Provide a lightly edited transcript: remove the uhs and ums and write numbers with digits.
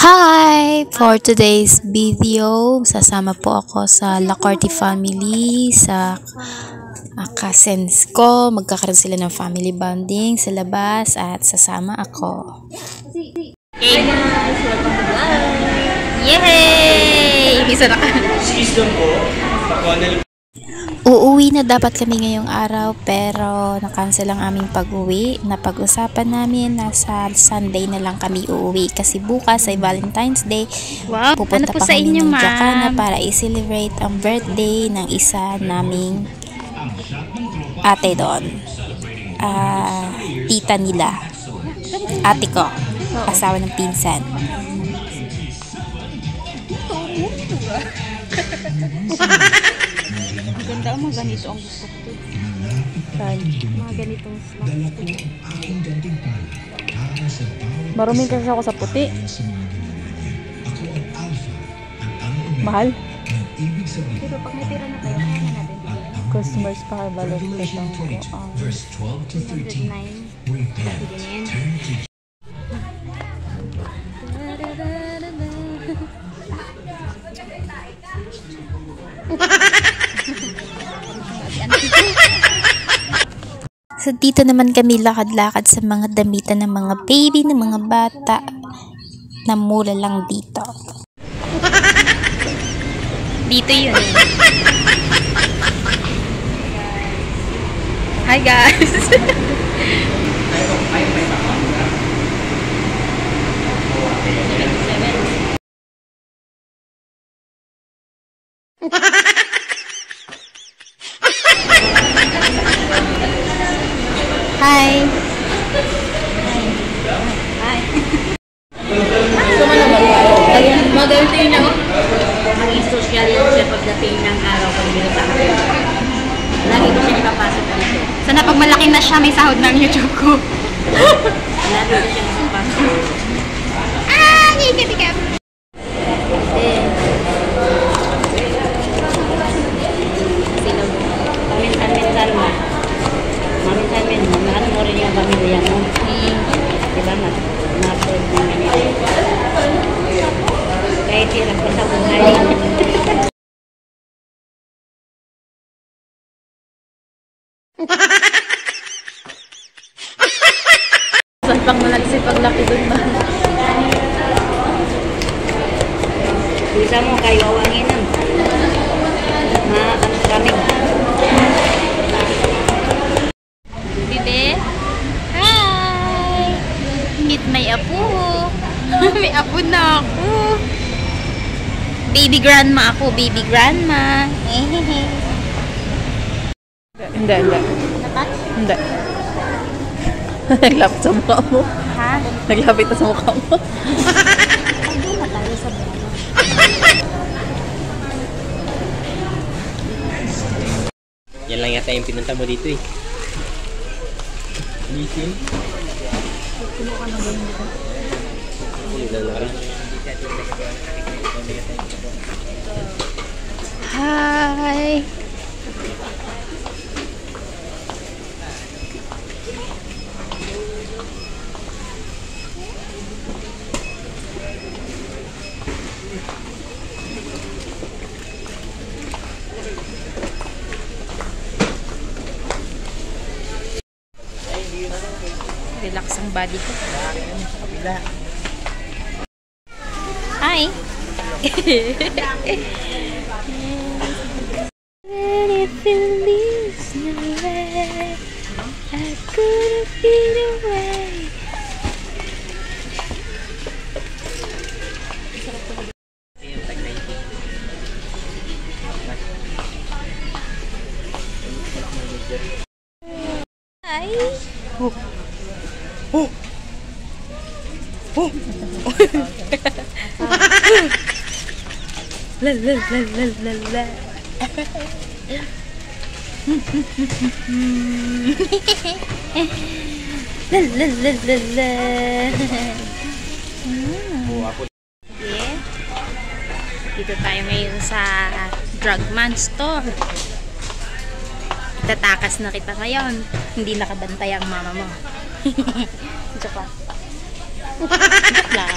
Hi! For today's video, sasama po ako sa Lacorte family, sa cousins ko. Magkakaroon sila ng family bonding sa labas at sasama ako. Hey guys! Welcome to vlog! Yay! Isa na ka. Uuwi na dapat kami ngayong araw pero na-cancel ang aming pag-uwi. Napag-usapan namin na sa Sunday na lang kami uuwi kasi bukas ay Valentine's Day. Wow, Pupunta ano po pa sa kami inyo, ng ma'am? Jakarta para i-celebrate ang birthday ng isa naming ate doon. Tita nila. Ate ko. Asawa ng pinsan. Maganda ang mga ganito ang gusto ko. Mga ganitong snacks. Maruming kasi ako sa puti. Mahal? Pero pag may pera na tayo, kaya na natin. Customers pa kay balot ko lang ko. 209. Pwede na yan. So dito naman kami lakad-lakad sa mga damitan ng mga baby, ng mga bata na mura lang dito. Dito yun. Hi guys! Hi! Maganda yun ako. Maging social yan siya pagdating ng araw pag binata ko. Lagi ko siya ipapasok dito. Sana pag malaki na siya, may sahod ng YouTube ko. Lagi ko siya ipapasok. Tika-tika! Paminsan-minsan mo. Maminsan-minsan, mahal mo rin yung pamilya mo. Diba, ma-upload mo na niya. Kahit hirap ko sa buhay. Pag malagsi paglaki doon ba? Bisa mo kayo awangin ng kamig. Bibi? Hi! Meet my apo. May apo na ako. Baby grandma ako, baby grandma. Hindi. Hindi. Naglapit sa mukha mo. Ha? Naglapit na sa mukha mo. Hindi na tayo sa bago. Yan lang yata yung pinunta mo dito eh. Lisin? Hi! Relax ang body ko. Hi! If you leave nowhere, I couldn't feel away. Hi! La la la la la la. La la la la la. Yeah. Dito tayo ngayon sa Drugman Store. Tatakas na kita ngayon. Hindi nakabantay ang mama mo. Joke lang. Joke lang.